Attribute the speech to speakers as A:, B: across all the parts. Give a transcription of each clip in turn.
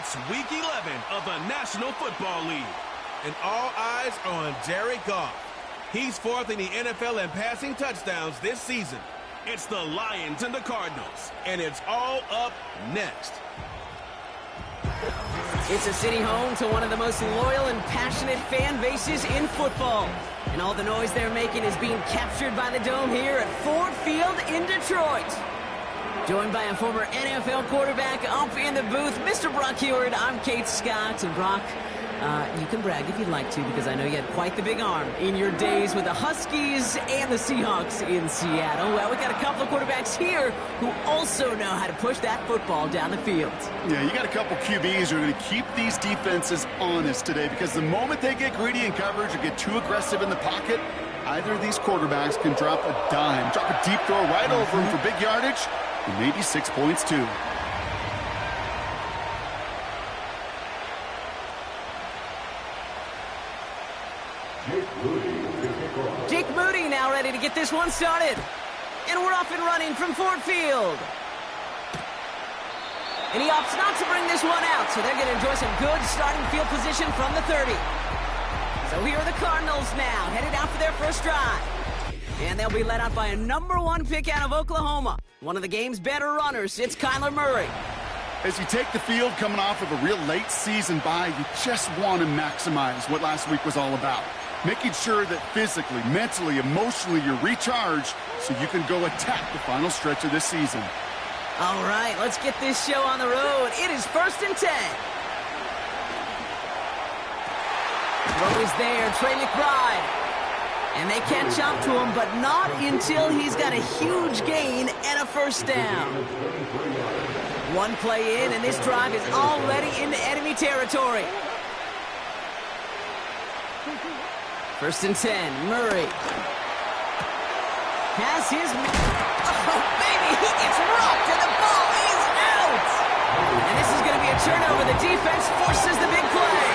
A: It's Week 11 of the National Football League, and all eyes are on Jared Goff. He's fourth in the NFL in passing touchdowns this season. It's the Lions and the Cardinals, and it's all up next.
B: It's a city home to one of the most loyal and passionate fan bases in football. And all the noise they're making is being captured by the Dome here at Ford Field in Detroit. Joined by a former NFL quarterback up in the booth, Mr. Brock Heward. I'm Kate Scott. And Brock, you can brag if you'd like to, because I know you had quite the big arm in your days with the Huskies and the Seahawks in Seattle. Well, we got a couple of quarterbacks here who also know how to push that football down the field.
C: Yeah, you got a couple QBs who are going to keep these defenses honest today, because the moment they get greedy in coverage or get too aggressive in the pocket, either of these quarterbacks can drop a dime, drop a deep throw right over him for big yardage, and maybe 6 points too.
B: Jake Moody now ready to get this one started. And we're off and running from Ford Field. And he opts not to bring this one out, so they're going to enjoy some good starting field position from the 30. So here are the Cardinals now, headed out for their first drive. And they'll be led out by a #1 pick out of Oklahoma. One of the game's better runners, it's Kyler Murray.
C: As you take the field coming off of a real late season bye, you just want to maximize what last week was all about. Making sure that physically, mentally, emotionally, you're recharged so you can go attack the final stretch of this season.
B: All right, let's get this show on the road. It is 1st and 10. Throw is there, Trey McBride. And they catch up to him, but not until he's got a huge gain and a first down. One play in, and this drive is already into enemy territory. 1st and 10, Murray. Has his... Oh, baby, he gets rocked, and the ball is out! And this is going to be a turnover. The defense forces the big play.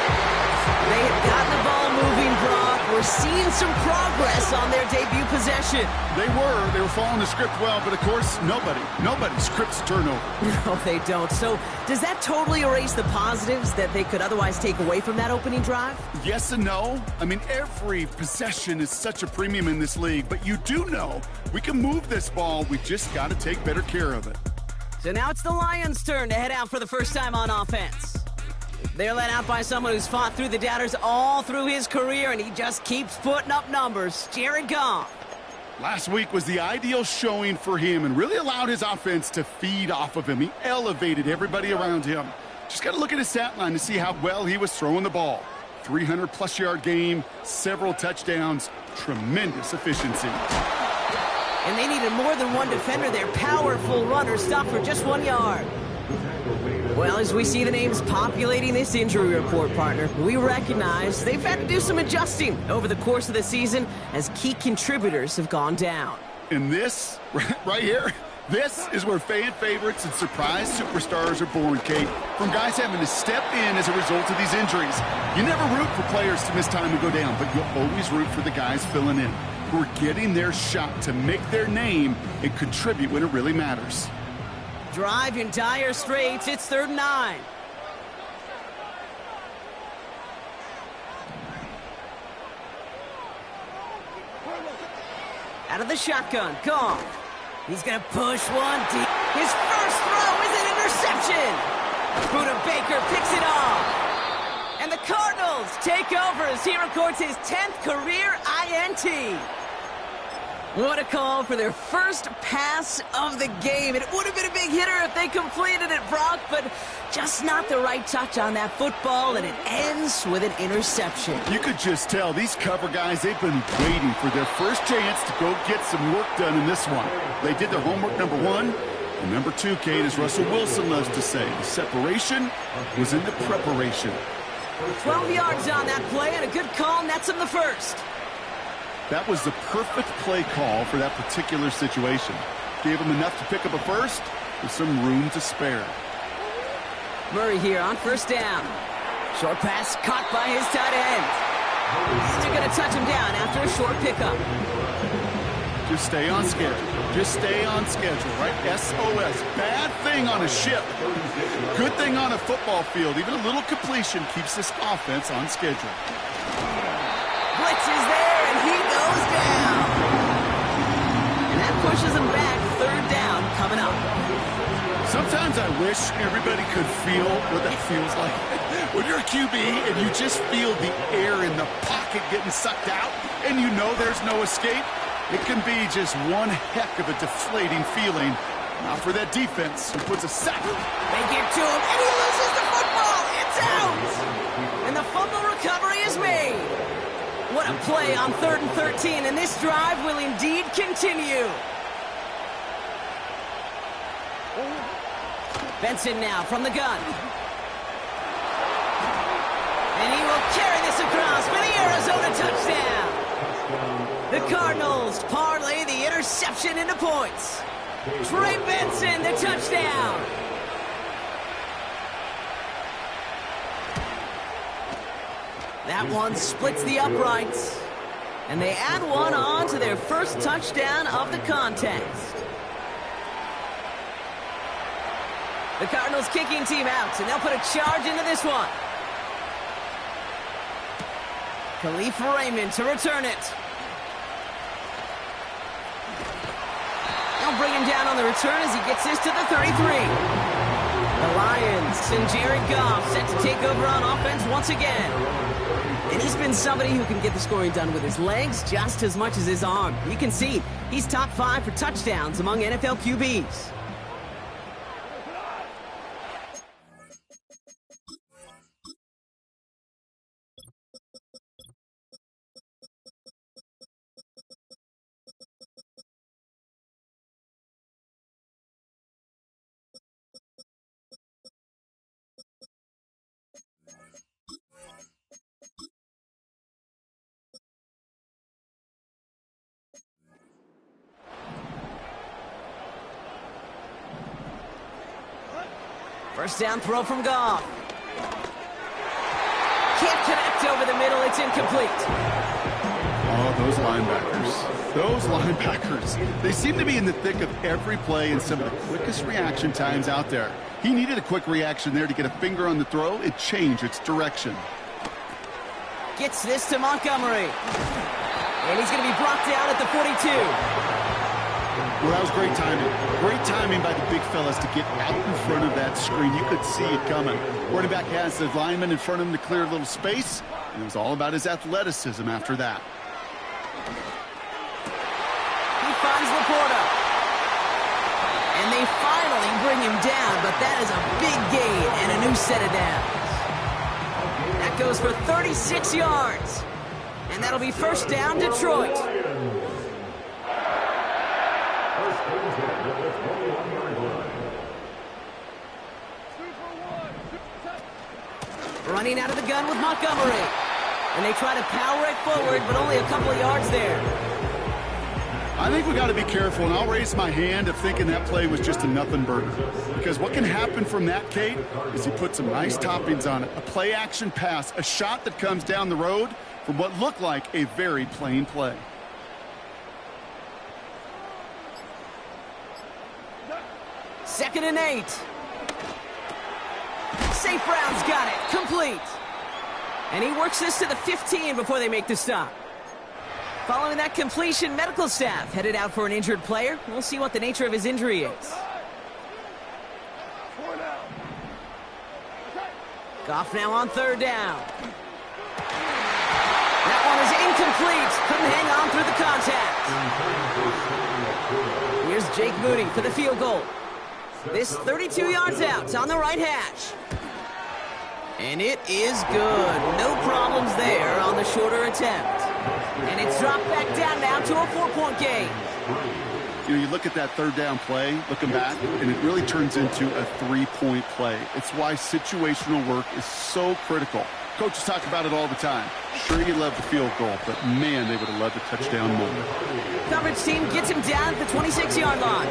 B: They have gotten the ball moving, Brock. We're seeing some progress on their debut possession.
C: They were following the script well, but of course, nobody scripts turnover.
B: No, they don't. So does that totally erase the positives that they could otherwise take away from that opening drive?
C: Yes and no. I mean, every possession is such a premium in this league, but you do know we can move this ball. We just got to take better care of it.
B: So now it's the Lions' turn to head out for the first time on offense. They're led out by someone who's fought through the doubters all through his career, and he just keeps putting up numbers. Jared Goff.
C: Last week was the ideal showing for him and really allowed his offense to feed off of him. He elevated everybody around him. Just got to look at his stat line to see how well he was throwing the ball. 300-plus yard game, several touchdowns, tremendous efficiency.
B: And they needed more than one defender. Their powerful runner stopped for just 1 yard. Well, as we see the names populating this injury report, partner, we recognize they've had to do some adjusting over the course of the season as key contributors have gone down.
C: And this, right here, this is where fan favorites and surprise superstars are born, Kate. From guys having to step in as a result of these injuries. You never root for players to miss time and go down, but you'll always root for the guys filling in, who are getting their shot to make their name and contribute when it really matters.
B: Drive in dire straits. It's 3rd and 9. Out of the shotgun, Goff. He's going to push one deep. His first throw is an interception. Buda Baker picks it off. And the Cardinals take over as he records his 10th career INT. What a call for their first pass of the game. It would have been a big hitter if they completed it, Brock, but just not the right touch on that football, and it ends with an interception.
C: You could just tell these cover guys, they've been waiting for their first chance to go get some work done in this one. They did their homework, #1. And #2, Kate, as Russell Wilson loves to say, the separation was in the preparation.
B: 12 yards on that play, and a good call nets him the first.
C: That was the perfect play call for that particular situation. Gave him enough to pick up a first with some room to spare.
B: Murray here on 1st down. Short pass caught by his tight end. Still going to touch him down after a short pickup.
C: Just stay on schedule. Just stay on schedule, right? SOS. Bad thing on a ship. Good thing on a football field. Even a little completion keeps this offense on schedule.
B: Blitz is there, and he goes down. And that pushes him back. Third down coming up.
C: Sometimes I wish everybody could feel what that feels like. When you're a QB and you just feel the air in the pocket getting sucked out and you know there's no escape, it can be just one heck of a deflating feeling. Now for that defense who puts a sack.
B: They get to him, and he loses the football. It's out. And the fumble recovery is made. What a play on 3rd and 13, and this drive will indeed continue. Benson now from the gun. And he will carry this across for the Arizona touchdown. The Cardinals parlay the interception into points. Trey Benson, the touchdown. That one splits the uprights. And they add one on to their first touchdown of the contest. The Cardinals kicking team out, and they'll put a charge into this one. Khalif Raymond to return it. They'll bring him down on the return as he gets this to the 33. The Lions and Jared Goff set to take over on offense once again. And he's been somebody who can get the scoring done with his legs just as much as his arm. You can see he's top 5 for touchdowns among NFL QBs. First down throw from Goff. Can't connect over the middle. It's incomplete.
C: Oh, those linebackers. Those linebackers. They seem to be in the thick of every play and some of the quickest reaction times out there. He needed a quick reaction there to get a finger on the throw and change its direction.
B: Gets this to Montgomery. And he's going to be brought down at the 42.
C: Well, that was great timing. Great timing by the big fellas to get out in front of that screen. You could see it coming. Quarterback has the lineman in front of him to clear a little space, and it was all about his athleticism after that.
B: He finds Laporta. And they finally bring him down, but that is a big gain and a new set of downs. That goes for 36 yards. And that'll be first down, Detroit. Running out of the gun with Montgomery. And they try to power it forward, but only a couple of yards there.
C: I think we got to be careful, and I'll raise my hand of thinking that play was just a nothing burger. Because what can happen from that, Kate, is he put some nice toppings on it. A play-action pass, a shot that comes down the road from what looked like a very plain play.
B: Second and 8. St. Brown's got it. Complete. And he works this to the 15 before they make the stop. Following that completion, medical staff headed out for an injured player. We'll see what the nature of his injury is. Goff now on third down. That one is incomplete. Couldn't hang on through the contact. Here's Jake Moody for the field goal. This 32 yards out on the right hash. And it is good. No problems there on the shorter attempt. And it's dropped back down now to a 4-point game.
C: You know, you look at that third down play, looking back, and it really turns into a 3-point play. It's why situational work is so critical. Coaches talk about it all the time. Sure, you love the field goal, but man, they would have loved a touchdown moment.
B: Coverage team gets him down at the 26-yard line.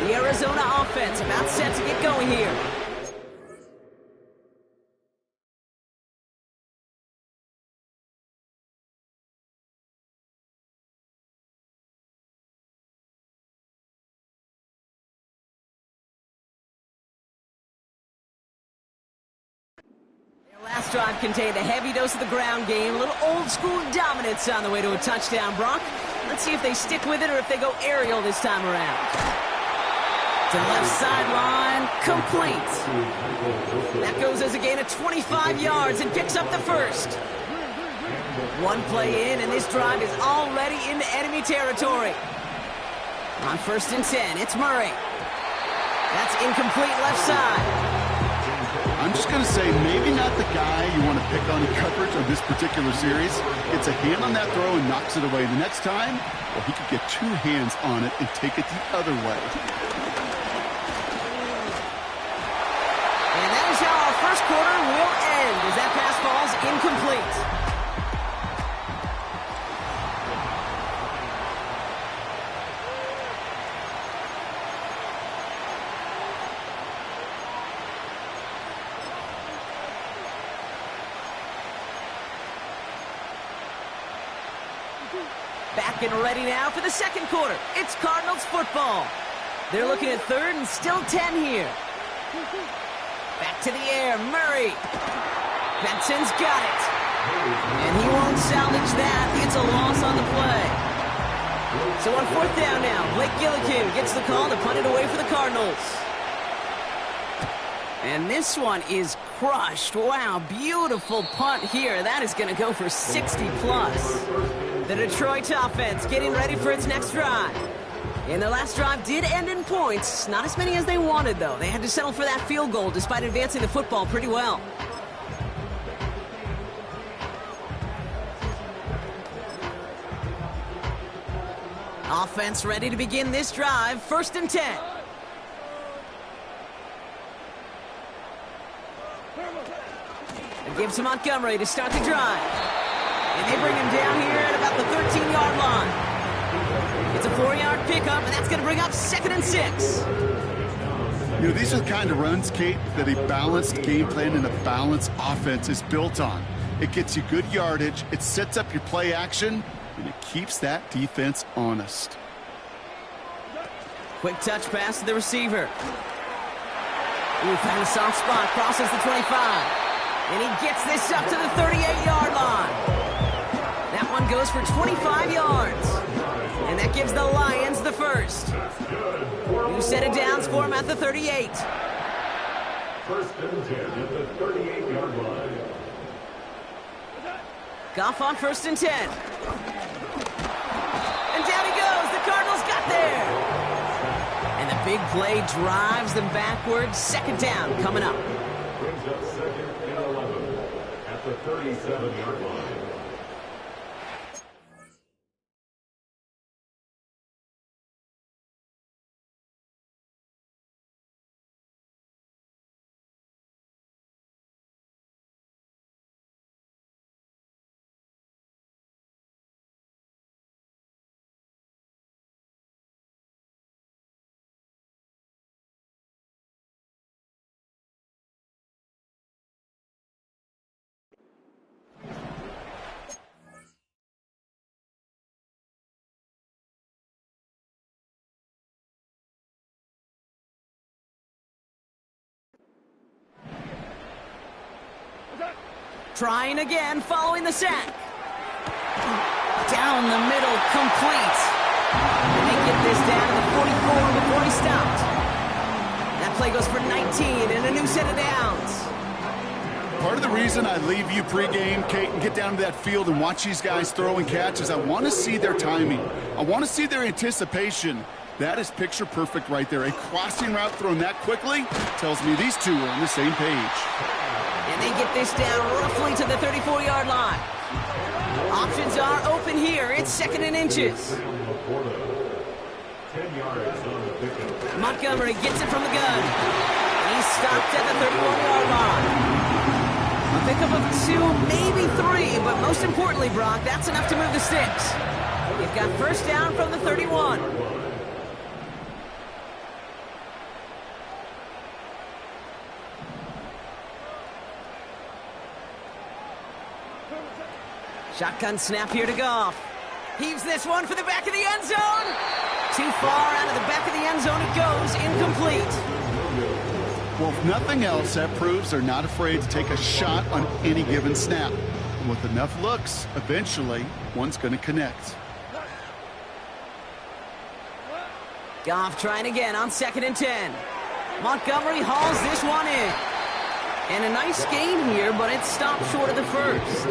B: The Arizona offense about set to get going here. drive contained a heavy dose of the ground game, a little old-school dominance on the way to a touchdown, Brock. Let's see if they stick with it or if they go aerial this time around. To the left sideline, complete. That goes as a gain of 25 yards and picks up the first. One play in, and this drive is already into enemy territory. On 1st and 10, it's Murray. That's incomplete left side.
C: I'm just going to say, maybe not the guy you want to pick on in coverage on this particular series. Gets a hand on that throw and knocks it away. The next time, well, he could get 2 hands on it and take it the other way.
B: And that is how our first quarter will end, as that pass falls incomplete. Back and ready now for the second quarter. It's Cardinals football. They're looking at 3rd and still 10 here. Back to the air, Murray. Benson's got it. And he won't salvage that. It's a loss on the play. So on 4th down now, Blake Gillikin gets the call to punt it away for the Cardinals. And this one is crushed. Wow, beautiful punt here. That is going to go for 60 plus. The Detroit offense getting ready for its next drive. And their last drive did end in points. Not as many as they wanted, though. They had to settle for that field goal despite advancing the football pretty well. Offense ready to begin this drive. 1st and 10. It gives to Montgomery to start the drive. And they bring him down here at about the 13-yard line. It's a 4-yard pickup, and that's going to bring up 2nd and 6.
C: You know, these are the kind of runs, Kate, that a balanced game plan and a balanced offense is built on. It gets you good yardage, it sets up your play action, and it keeps that defense honest.
B: Quick touch pass to the receiver. Ooh, found a soft spot, crosses the 25. And he gets this up to the 38-yard line. That one goes for 25 yards. And that gives the Lions the first. New set of downs for him at the 38.
D: 1st and 10 at the 38-yard line.
B: Goff on 1st and 10. And down he goes. The Cardinals got there. And the big play drives them backwards. 2nd down coming up.
D: Brings up 2nd and 11 at the 37-yard line.
B: Trying again, following the sack. Down the middle, complete. And they get this down to the 44 before he stopped. That play goes for 19 and a new set of downs.
C: Part of the reason I leave you pregame, Kate, and get down to that field and watch these guys throw and catch is I want to see their timing. I want to see their anticipation. That is picture perfect right there. A crossing route thrown that quickly tells me these two are on the same page.
B: And they get this down roughly to the 34-yard line. Options are open here. It's 2nd and inches. Montgomery gets it from the gun. He's stopped at the 31-yard line. A pickup of 2, maybe 3, but most importantly, Brock, that's enough to move the sticks. You've got 1st down from the 31. Shotgun snap here to Goff. Heaves this one for the back of the end zone. Too far out of the back of the end zone it goes, incomplete.
C: Well, if nothing else, that proves they're not afraid to take a shot on any given snap. And with enough looks, eventually, one's going to connect.
B: Goff trying again on 2nd and 10. Montgomery hauls this one in. And a nice gain here, but it stopped short of the first.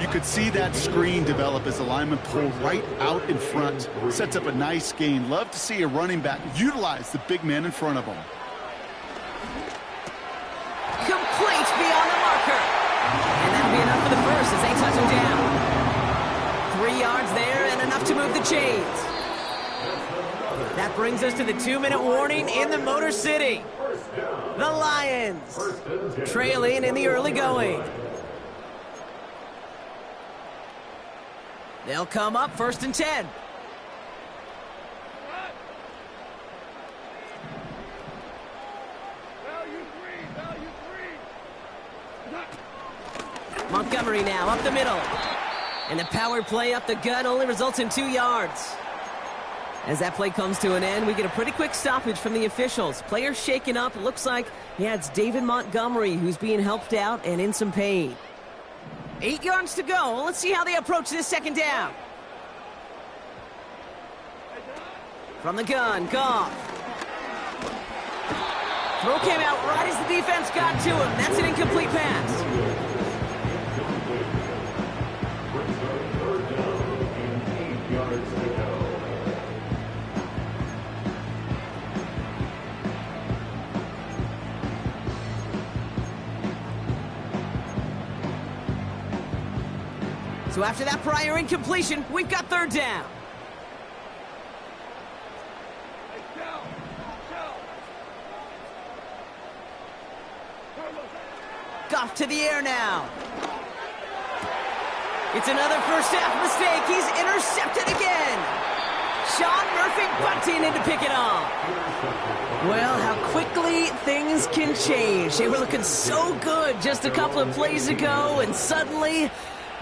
C: You could see that screen develop as the lineman pulled right out in front. Sets up a nice gain. Love to see a running back utilize the big man in front of him.
B: Complete beyond the marker. And that'll be enough for the first as they touch him down. 3 yards there and enough to move the chains. That brings us to the 2-minute warning in the Motor City. The Lions trailing in the early going. They'll come up 1st and 10. Montgomery now up the middle. And the power play up the gut only results in 2 yards. As that play comes to an end, we get a pretty quick stoppage from the officials. Players shaken up. It looks like, yeah, it's David Montgomery who's being helped out and in some pain. 8 yards to go. Let's see how they approach this 2nd down. From the gun, Goff. Throw came out right as the defense got to him. That's an incomplete pass. So after that prior incompletion, we've got 3rd down. Goff to the air now. It's another first half mistake. He's intercepted again. Sean Murphy bunting in to pick it off. Well, how quickly things can change. They were looking so good just a couple of plays ago, and suddenly,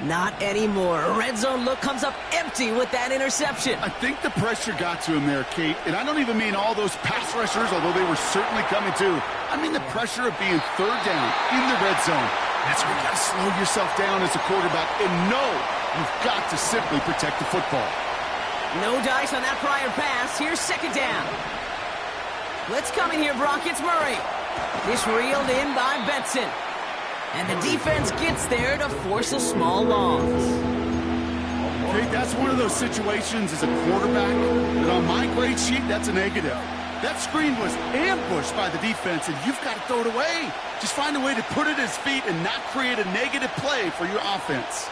B: not anymore. A red zone look comes up empty with that interception.
C: I think the pressure got to him there, Kate. And I don't even mean all those pass rushers, although they were certainly coming too. I mean the pressure of being 3rd down in the red zone. That's where you got to slow yourself down as a quarterback and know you've got to simply protect the football.
B: No dice on that prior pass. Here's 2nd down. Let's come in here, Brock. It's Murray. This reeled in by Benson. And the defense gets there to force a small loss.
C: Okay, that's one of those situations as a quarterback that on my grade sheet, that's a negative. That screen was ambushed by the defense, and you've got to throw it away. Just find a way to put it at his feet and not create a negative play for your offense.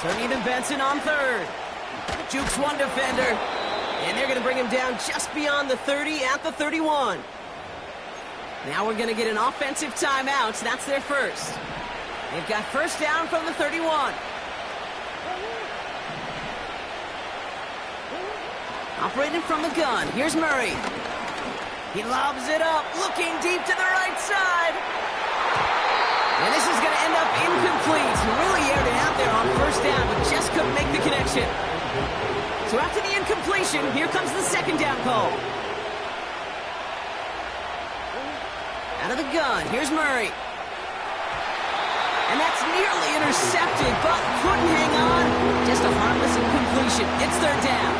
B: Turning to Benson on 3rd. Jukes one defender, and they're going to bring him down just beyond the 30 at the 31. Now we're going to get an offensive timeout. That's their first. They've got 1st down from the 31. Operating from the gun. Here's Murray. He lobs it up, looking deep to the right side. And this is going to end up incomplete. He really aired it out there on 1st down, but just couldn't make the connection. So after the incompletion, here comes the 2nd down call. Out of the gun, here's Murray. And that's nearly intercepted, but couldn't hang on. Just a harmless incompletion. It's 3rd down.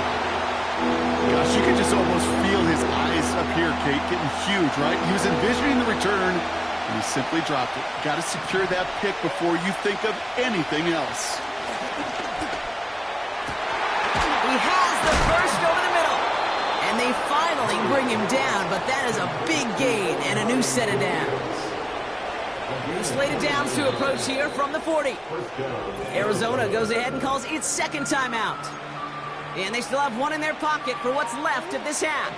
C: Gosh, you could just almost feel his eyes up here, Kate, getting huge, right? He was envisioning the return, and he simply dropped it. Got to secure that pick before you think of anything else.
B: He has the first over the middle. And they finally bring him down, but that is a big gain and a new set of downs. New slate of downs to approach here from the 40. Arizona goes ahead and calls its 2nd timeout. And they still have one in their pocket for what's left of this half.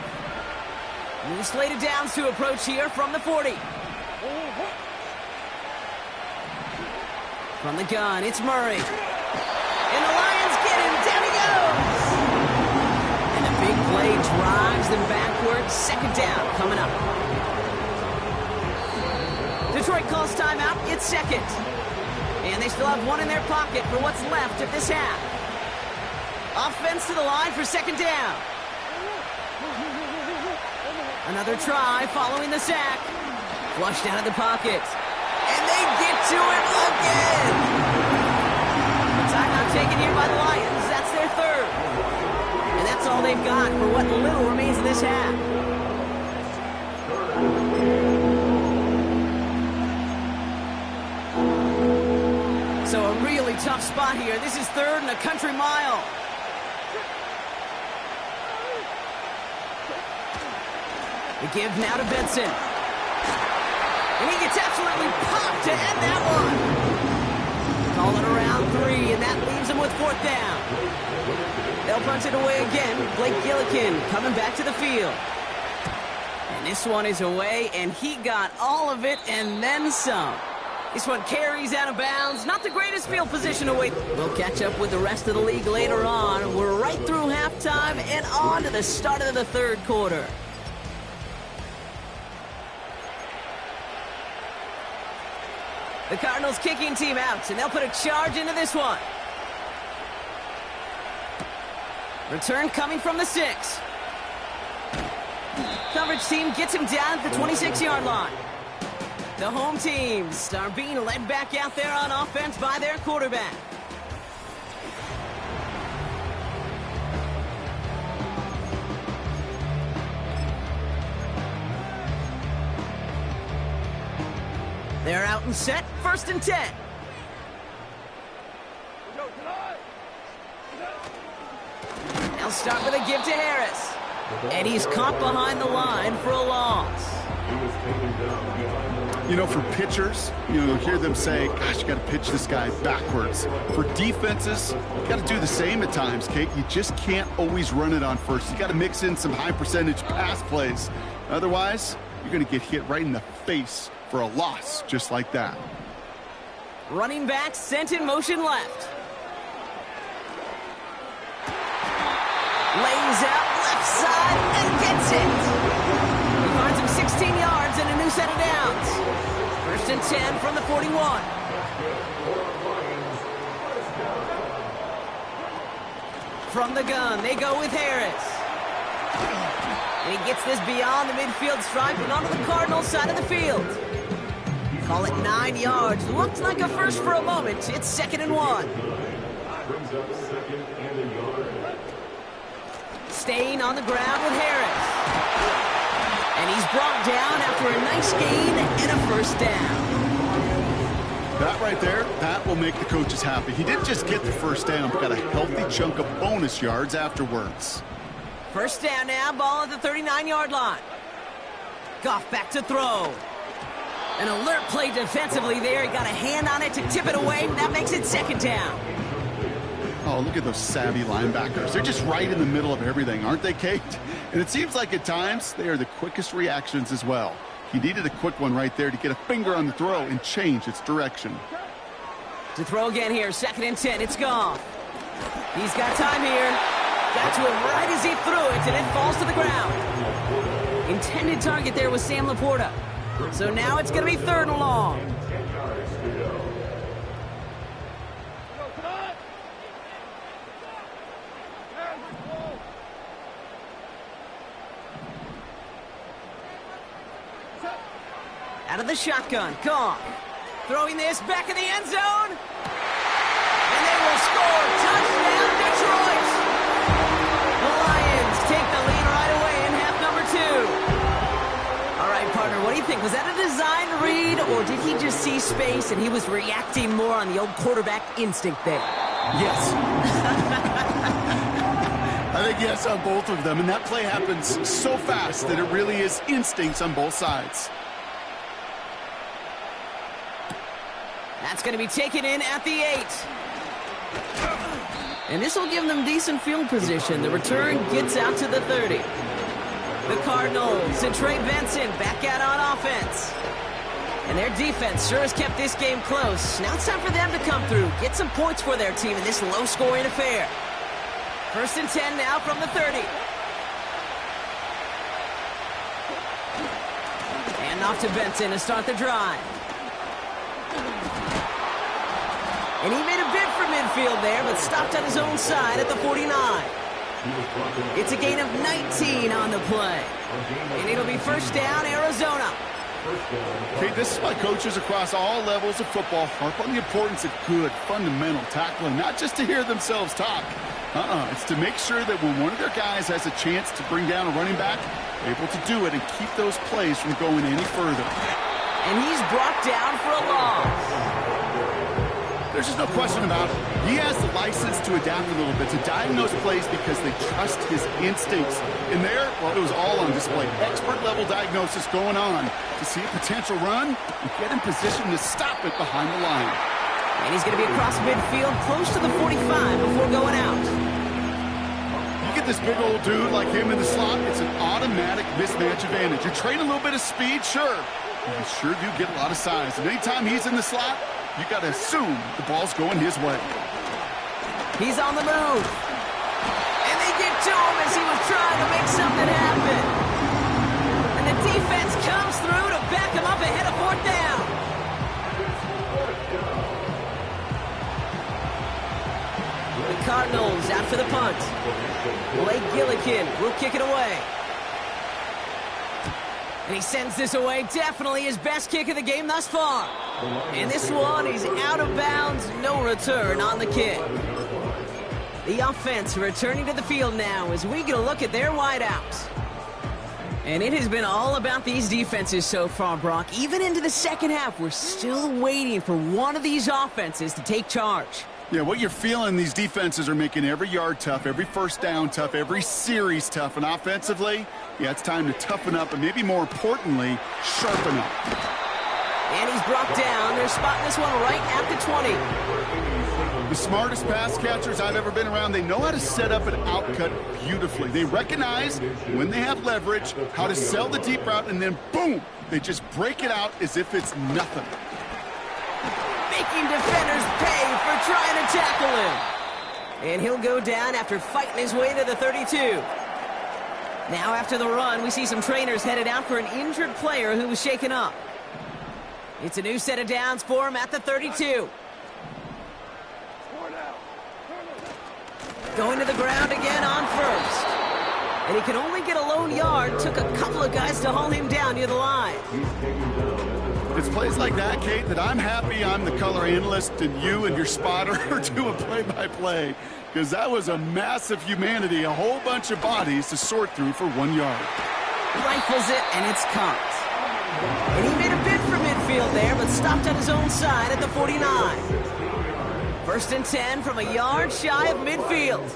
B: New slate of downs to approach here from the 40. From the gun, it's Murray. And the Lions get him. Down he goes. And the big play drives them backwards. 2nd down coming up. Detroit calls timeout. It's 2nd. And they still have one in their pocket for what's left of this half. Offense to the line for 2nd down. Another try following the sack. Flushed out of the pocket. And they get to him again. The timeout taken here by the Lions. That's their third. And that's all they've got for what little remains of this half. So a really tough spot here. This is third and a country mile. The give now to Benson. And he gets absolutely popped to end that one. Call it around 3, and that leaves him with 4th down. They'll punt it away again. Blake Gillikin coming back to the field. And this one is away, and he got all of it and then some. This one carries out of bounds. Not the greatest field position to wait. We'll catch up with the rest of the league later on. We're right through halftime and on to the start of the third quarter. The Cardinals kicking team out, and they'll put a charge into this one. Return coming from the 6. Coverage team gets him down at the 26-yard line. The home teams are being led back out there on offense by their quarterback. They're out and set, 1st and 10. They'll start with a give to Harris. And he's caught behind the line for a loss.
C: You know, for pitchers, you'll hear them say, gosh, you got to pitch this guy backwards. For defenses, you got to do the same at times, Kate. You just can't always run it on first. You got to mix in some high percentage pass plays. Otherwise, you're going to get hit right in the face for a loss just like that.
B: Running back sent in motion left. Lays out left side and gets it. He finds him 16 yards and a new set of downs. 1st and 10 from the 41. From the gun, they go with Harris. And he gets this beyond the midfield stripe and onto the Cardinals side of the field. Call it 9 yards. Looked like a first for a moment. It's 2nd and 1.
D: Brings up 2nd and a yard.
B: Staying on the ground with Harris. And he's brought down after a nice gain and a 1st down.
C: That right there, that will make the coaches happy. He didn't just get the 1st down, but got a healthy chunk of bonus yards afterwards.
B: 1st down now, ball at the 39-yard line. Goff back to throw. An alert play defensively there. He got a hand on it to tip it away, and that makes it 2nd down.
C: Oh, look at those savvy linebackers. They're just right in the middle of everything, aren't they, Kate? And it seems like at times they are the quickest reactions as well. He needed a quick one right there to get a finger on the throw and change its direction.
B: To throw again here, 2nd and 10. It's Goff. He's got time here. Got to him right as he threw it, and it falls to the ground. Intended target there was Sam Laporta. So now it's going to be 3rd and long. Out of the shotgun, Goff. Throwing this back in the end zone. And they will score. Touchdown, Detroit. The Lions take the lead right away in half number 2. All right, partner, what do you think? Was that a design read, or did he just see space and he was reacting more on the old quarterback instinct there?
C: Yes. I think yes on both of them, and that play happens so fast that it really is instincts on both sides.
B: That's going to be taken in at the 8. And this will give them decent field position. The return gets out to the 30. The Cardinals and Trey Benson back out on offense. And their defense sure has kept this game close. Now it's time for them to come through, get some points for their team in this low-scoring affair. 1st and 10 now from the 30. And off to Benson to start the drive. And he made a bid for midfield there, but stopped on his own side at the 49. It's a gain of 19 on the play. And it'll be first down, Arizona.
C: Okay, this is why coaches across all levels of football harp on the importance of good, fundamental tackling, not just to hear themselves talk. It's to make sure that when one of their guys has a chance to bring down a running back, they're able to do it and keep those plays from going any further.
B: And he's brought down for a loss.
C: There's just no question about it. He has the license to adapt a little bit, to diagnose plays because they trust his instincts. And there, well, it was all on display. Expert-level diagnosis going on to see a potential run and get in position to stop it behind the line.
B: And he's going to be across midfield, close to the 45 before going out.
C: You get this big old dude like him in the slot, it's an automatic mismatch advantage. You're trading a little bit of speed, sure. But you sure do get a lot of size. And anytime he's in the slot, you got to assume the ball's going his way.
B: He's on the move. And they get to him as he was trying to make something happen. And the defense comes through to back him up ahead of fourth down. The Cardinals after the punt. Blake Gillikin will kick it away. And he sends this away. Definitely his best kick of the game thus far. And this one, he's out of bounds. No return on the kick. The offense returning to the field now as we get a look at their wideouts. And it has been all about these defenses so far, Brock. Even into the second half, we're still waiting for one of these offenses to take charge.
C: Yeah, what you're feeling, these defenses are making every yard tough, every first down tough, every series tough. And offensively, yeah, it's time to toughen up and maybe more importantly, sharpen up.
B: And he's brought down. They're spotting this one right at the 20.
C: The smartest pass catchers I've ever been around, they know how to set up an outcut beautifully. They recognize when they have leverage, how to sell the deep route, and then boom, they just break it out as if it's nothing.
B: Making defenders pay for trying to tackle him. And he'll go down after fighting his way to the 32. Now after the run, we see some trainers headed out for an injured player who was shaken up. It's a new set of downs for him at the 32. Going to the ground again on first. And he can only get a lone yard. Took a couple of guys to haul him down near the line.
C: It's plays like that, Kate, that I'm happy I'm the color analyst and you and your spotter are doing play-by-play. Because that was a massive humanity, a whole bunch of bodies to sort through for 1 yard.
B: Rifles it, and it's caught. And he made a bid for midfield there, but stopped on his own side at the 49. First and 10 from a yard shy of midfield.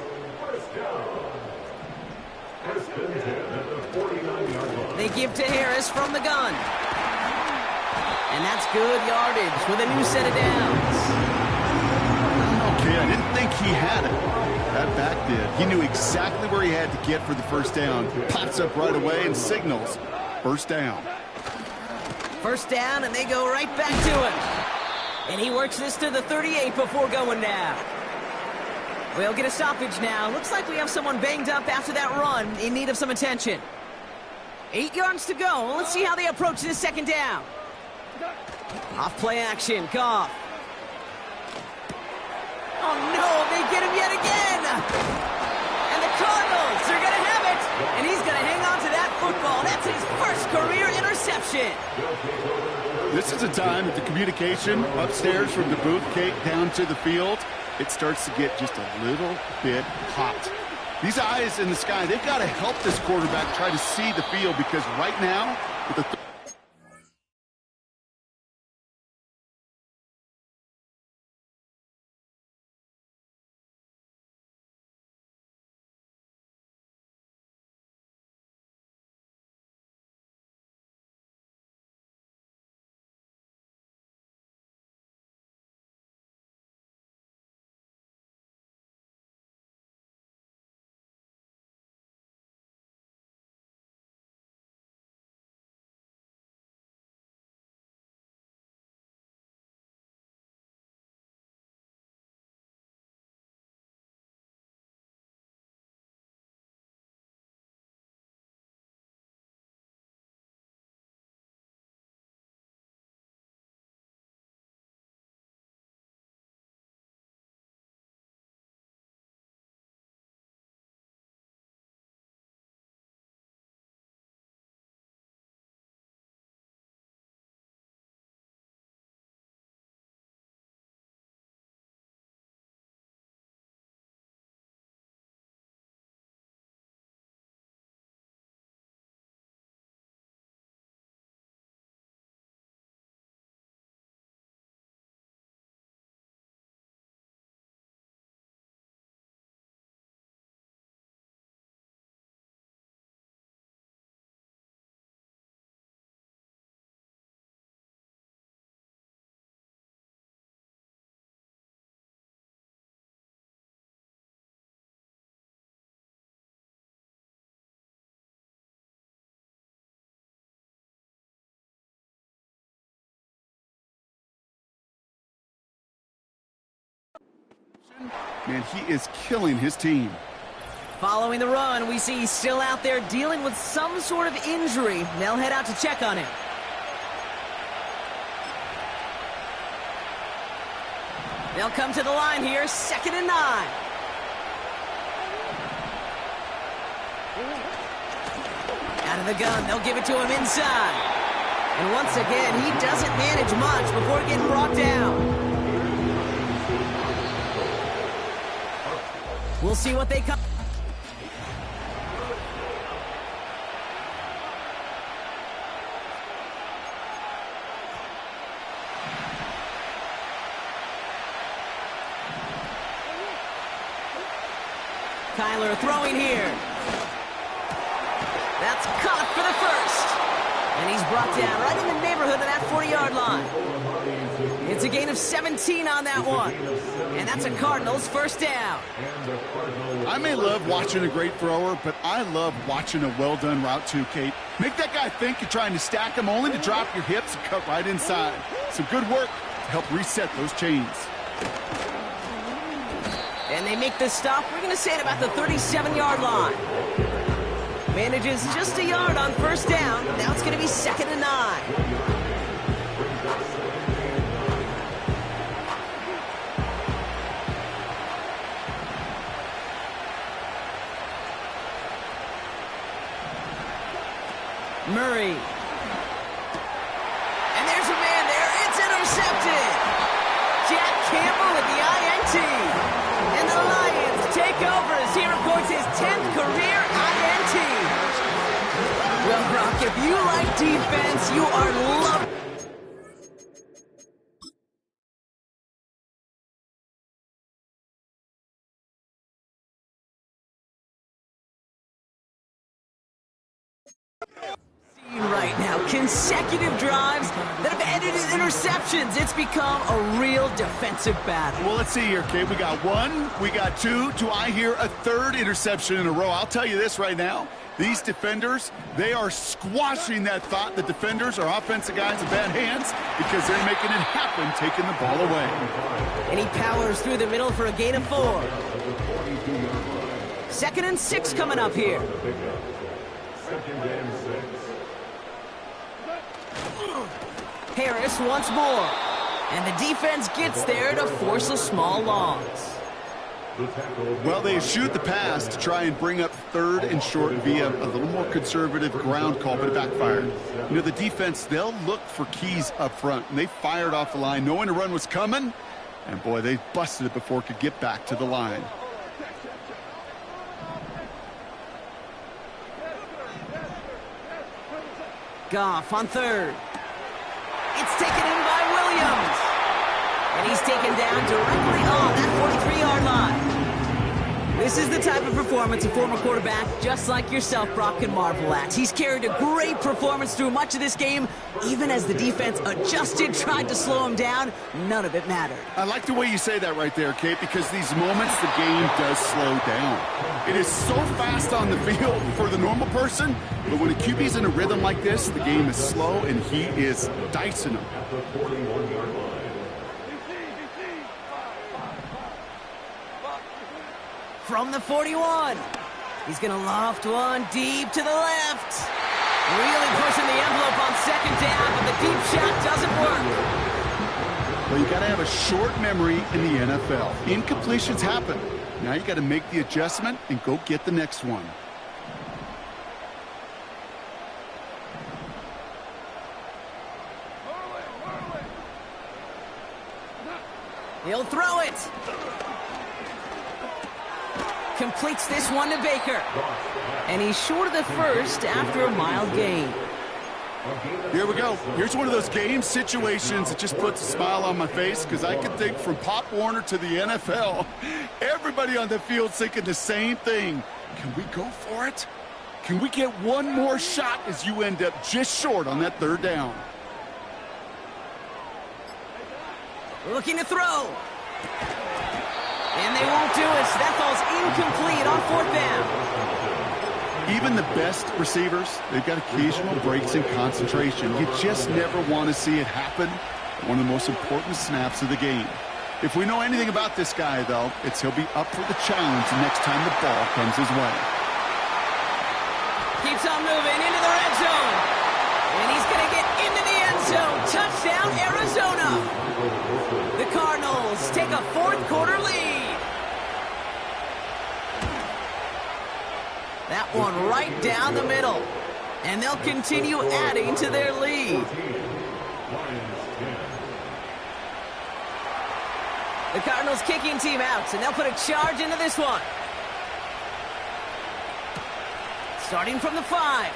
B: They give to Harris from the gun. And that's good yardage with a new set of downs.
C: Okay, I didn't think he had it. That back did. He knew exactly where he had to get for the first down. Pops up right away and signals first down.
B: First down, and they go right back to him. And he works this to the 38 before going down. We'll get a stoppage now. Looks like we have someone banged up after that run in need of some attention. 8 yards to go. Let's see how they approach this second down. Off play action, Goff. Oh no, they get him yet again. And the Cardinals are going to have it. And he's going to hang on to that football. That's his first career interception.
C: This is a time that the communication upstairs from the booth, Kate, down to the field, it starts to get just a little bit hot. These eyes in the sky, they've got to help this quarterback try to see the field because right now, with the Man, he is killing his team.
B: Following the run, we see he's still out there dealing with some sort of injury. They'll head out to check on him. They'll come to the line here, 2nd and 9. Out of the gun, they'll give it to him inside. And once again, he doesn't manage much before getting brought down. We'll see what they come. Kyler throwing here. That's caught for the first. And he's brought down right in the neighborhood of that 40-yard line. It's a gain of 17 on that one. And that's a Cardinals first down.
C: I may love watching a great thrower, but I love watching a well-done route too, Kate. Make that guy think you're trying to stack him only to drop your hips and cut right inside. Some good work to help reset those chains.
B: And they make the stop, we're going to say, at about the 37-yard line. Manages just a yard on first down. Now it's going to be 2nd and 9. Murray. And there's a man there. It's intercepted. Jack Campbell with the INT. And the Lions take over as he records his 10th career INT. Well, Brock, if you like defense, you are loving. Right now, consecutive drives that have ended in interceptions. It's become a real defensive battle.
C: Well, let's see here, Kate. We got one, we got two. Do I hear a third interception in a row? I'll tell you this right now. These defenders, they are squashing that thought that defenders are offensive guys in bad hands because they're making it happen, taking the ball away.
B: And he powers through the middle for a gain of 4. 2nd and 6 coming up here.
D: 2nd and 6.
B: Harris once more. And the defense gets there to force a small loss.
C: Well, they shoot the pass to try and bring up 3rd and short via a little more conservative ground call, but it backfired. You know, the defense, they'll look for keys up front, and they fired off the line knowing a run was coming, and boy, they busted it before it could get back to the line.
B: Goff on 3rd. It's taken in by Williams. And he's taken down directly on that 43-yard line. This is the type of performance a former quarterback, just like yourself, Brock, can marvel at. He's carried a great performance through much of this game. Even as the defense adjusted, tried to slow him down, none of it mattered.
C: I like the way you say that right there, Kate, because these moments the game does slow down. It is so fast on the field for the normal person, but when a QB's in a rhythm like this, the game is slow, and he is dicing them.
D: At the 41-yard line.
B: From the 41. He's going to loft one deep to the left. Really pushing the envelope on 2nd down, but the deep shot doesn't work.
C: Well, you got to have a short memory in the NFL. Incompletions happen. Now you got to make the adjustment and go get the next one.
B: He'll throw it. Completes this one to Baker. And he's short of the first after a mild gain.
C: Here we go. Here's one of those game situations that just puts a smile on my face because I can think from Pop Warner to the NFL. Everybody on the field thinking the same thing. Can we go for it? Can we get one more shot as you end up just short on that 3rd down?
B: Looking to throw. And they won't do it, so that fall's incomplete on 4th down.
C: Even the best receivers, they've got occasional breaks in concentration. You just never want to see it happen at one of the most important snaps of the game. If we know anything about this guy, though, it's he'll be up for the challenge the next time the ball comes his way.
B: Keeps on moving into the red zone. And he's going to get into the end zone. Touchdown, Arizona. The Cardinals take a fourth quarter lead. That one right down the middle. And they'll continue adding to their lead. The Cardinals kicking team out, and they'll put a charge into this one. Starting from the 5.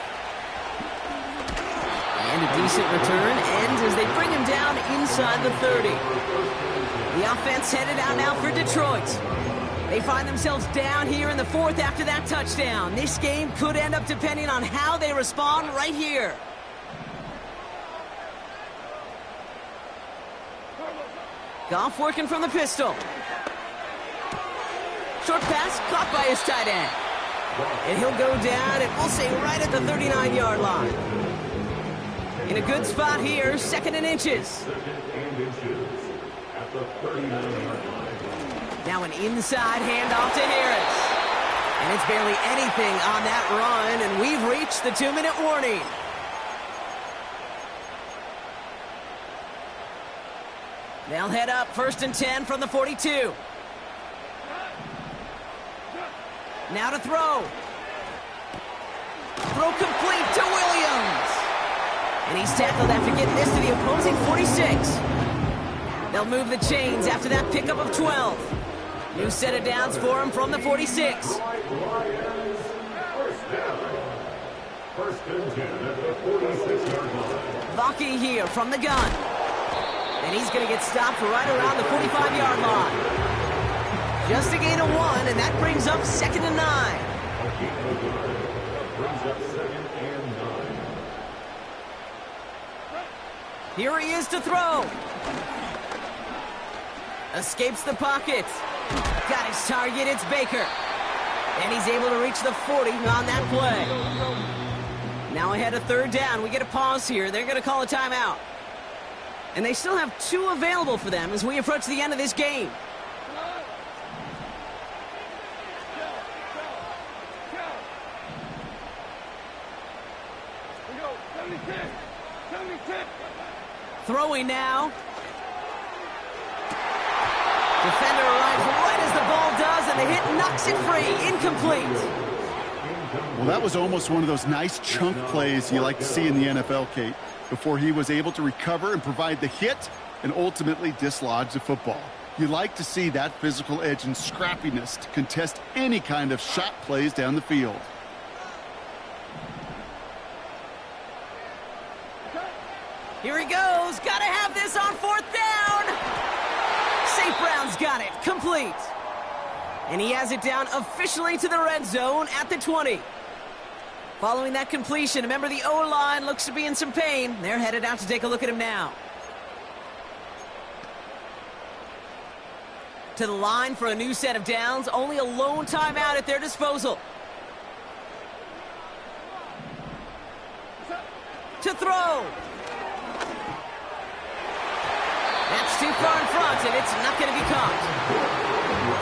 B: And a decent return ends as they bring him down inside the 30. The offense headed out now for Detroit. They find themselves down here in the 4th after that touchdown. This game could end up depending on how they respond right here. Goff working from the pistol. Short pass caught by his tight end. And he'll go down, and we'll say right at the 39-yard line. In a good spot here, 2nd and inches.
D: Second and inches at the 39-yard line.
B: Now an inside handoff to Harris. And it's barely anything on that run, and we've reached the 2-minute warning. They'll head up 1st and 10 from the 42. Now to throw. Throw complete to Williams. And he's tackled after getting this to the opposing 46. They'll move the chains after that pickup of 12. New set of downs for him from the 46.
D: First down. 1st and 10 at the 46-yard line.
B: Vaki here from the gun. And he's going to get stopped right around the 45-yard line. Just a gain of 1, and that brings up 2nd and 9.
D: Brings up 2nd and 9.
B: Here he is to throw. Escapes the pocket. Got his target, it's Baker. And he's able to reach the 40 on that play. Now ahead of 3rd down, we get a pause here. They're going to call a timeout. And they still have 2 available for them as we approach the end of this game. Throwing now. Defender arrives right as the ball does, and the hit knocks it free. Incomplete.
C: Well, that was almost one of those nice chunk plays you like to see in the NFL, Kate, before he was able to recover and provide the hit and ultimately dislodge the football. You like to see that physical edge and scrappiness to contest any kind of shot plays down the field.
B: Here he goes. Got to have this on 4th down. St. Brown's got it. Complete. And he has it down officially to the red zone at the 20. Following that completion, remember the O-line looks to be in some pain. They're headed out to take a look at him now. To the line for a new set of downs. Only a lone timeout at their disposal. To throw. That's too far in front, and it's not going to be caught.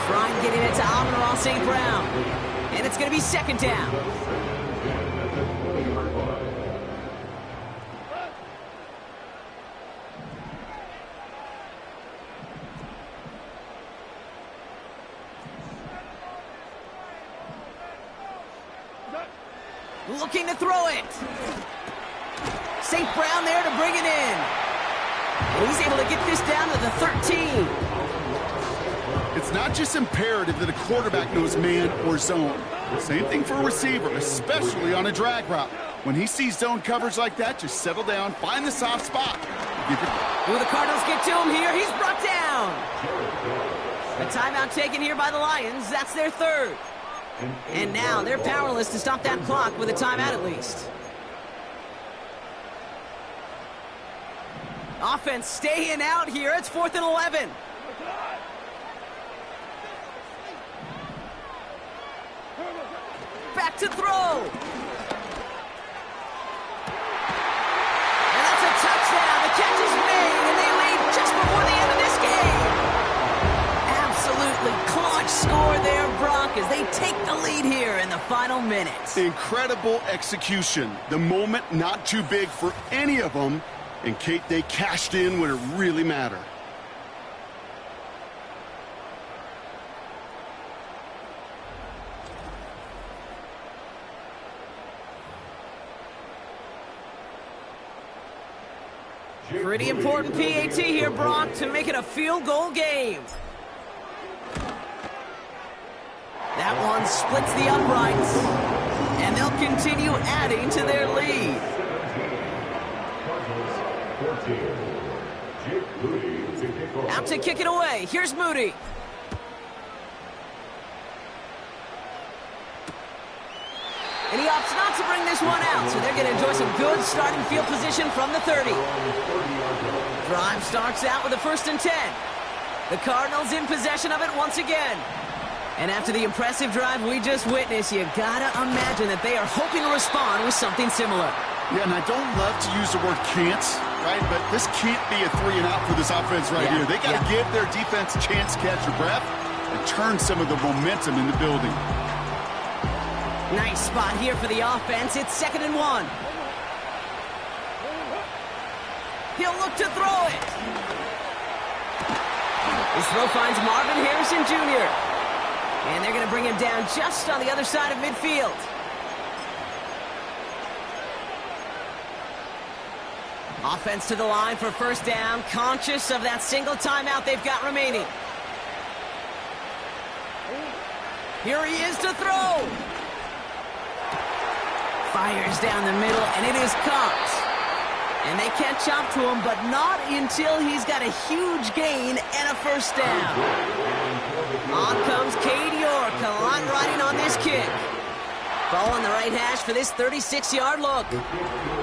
B: Trying getting it to Amon-Ra St. Brown. And it's going to be 2nd down. Looking to throw it. St. Brown there to bring it in. And he's able to get this down to the 13.
C: It's not just imperative that a quarterback knows man or zone. Same thing for a receiver, especially on a drag route. When he sees zone coverage like that, just settle down, find the soft spot.
B: Will the Cardinals get to him here? He's brought down. A timeout taken here by the Lions. That's their 3rd. And now they're powerless to stop that clock with a timeout at least. Offense staying out here. It's 4th and 11. Back to throw. And that's a touchdown. The catch is made, and they lead just before the end of this game. score there, Brock, as they take the lead here in the final minutes.
C: Incredible execution. The moment not too big for any of them. And, Kate, they cashed in when it really mattered.
B: Pretty important PAT here, Brock, to make it a field goal game. That one splits the uprights, and they'll continue adding to their lead. Out to kick it away. Here's Moody. And he opts not to bring this one out, so they're going to enjoy some good starting field position from the 30. Drive starts out with a 1st and 10. The Cardinals in possession of it once again. And after the impressive drive we just witnessed, you got to imagine that they are hoping to respond with something similar.
C: Yeah, and I don't love to use the word can't, right? But this can't be a 3 and out for this offense right here. They got to give their defense a chance to catch their breath and turn some of the momentum in the building.
B: Nice spot here for the offense. It's 2nd and 1. He'll look to throw it. His throw finds Marvin Harrison Jr. And they're going to bring him down just on the other side of midfield. Offense to the line for 1st down, conscious of that single timeout they've got remaining. Here he is to throw. Fires down the middle, and it is caught. And they catch up to him, but not until he's got a huge gain and a 1st down. On comes Cade York, a lot riding on this kick. Ball on the right hash for this 36-yard look.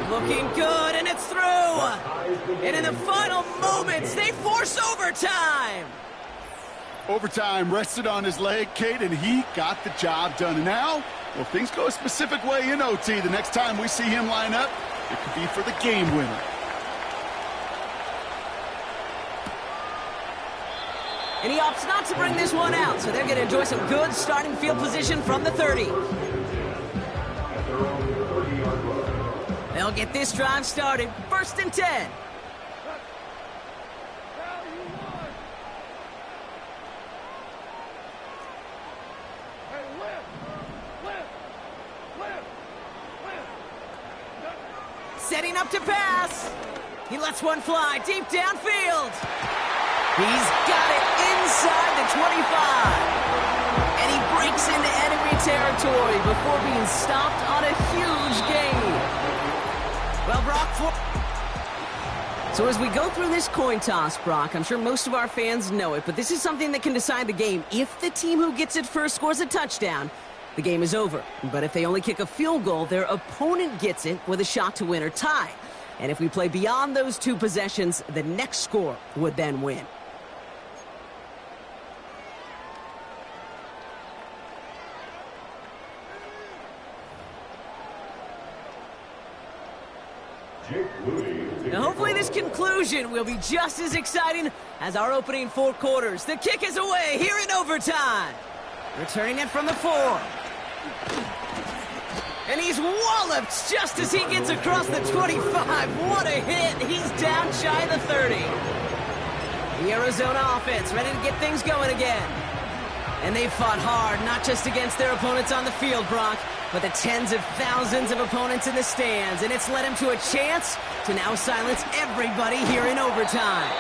B: Looking good, and it's through. And in the final moments, they force overtime.
C: Overtime rested on his leg, Kate, and he got the job done. And now, well, if things go a specific way in OT, the next time we see him line up, it could be for the game winner.
B: And he opts not to bring this one out, so they're going to enjoy some good starting field position from the 30. They'll get this drive started. 1st and 10. Setting up to pass. He lets one fly deep downfield. He's got it inside the 25. And he breaks into enemy territory before being stopped on a huge gain. Well, Brock, so as we go through this coin toss, Brock, I'm sure most of our fans know it, but this is something that can decide the game. If the team who gets it first scores a touchdown, the game is over. But if they only kick a field goal, their opponent gets it with a shot to win or tie. And if we play beyond those 2 possessions, the next score would then win. Now hopefully this conclusion will be just as exciting as our opening 4 quarters. The kick is away here in overtime. Returning it from the 4. And he's walloped just as he gets across the 25. What a hit. He's down shy of the 30. The Arizona offense ready to get things going again. And they've fought hard, not just against their opponents on the field, Brock, but the tens of thousands of opponents in the stands. And it's led him to a chance to now silence everybody here in overtime.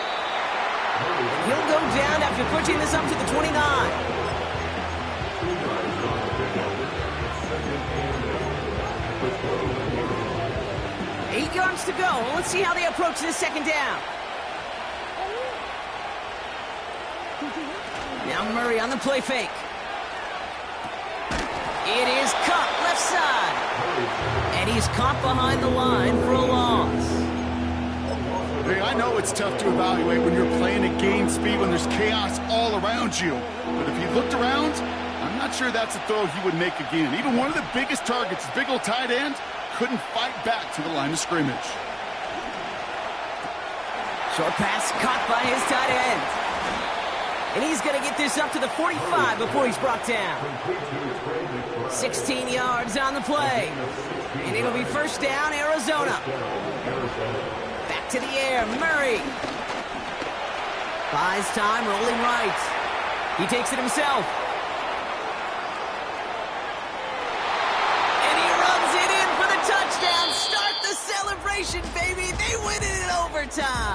B: And he'll go down after pushing this up to the 29. 8 yards to go. Let's see how they approach this 2nd down. Now Murray on the play fake. It is caught left side. And he's caught behind the line for a loss.
C: Hey, I know it's tough to evaluate when you're playing at game speed when there's chaos all around you. But if he looked around, I'm not sure that's a throw he would make again. Even one of the biggest targets, big old tight end, couldn't fight back to the line of scrimmage.
B: Short pass caught by his tight end. And he's going to get this up to the 45 before he's brought down. 16 yards on the play. And it'll be first down, Arizona. Back to the air, Murray. Buys time, rolling right. He takes it himself. And he rubs it in for the touchdown. Start the celebration, baby. They win it in overtime.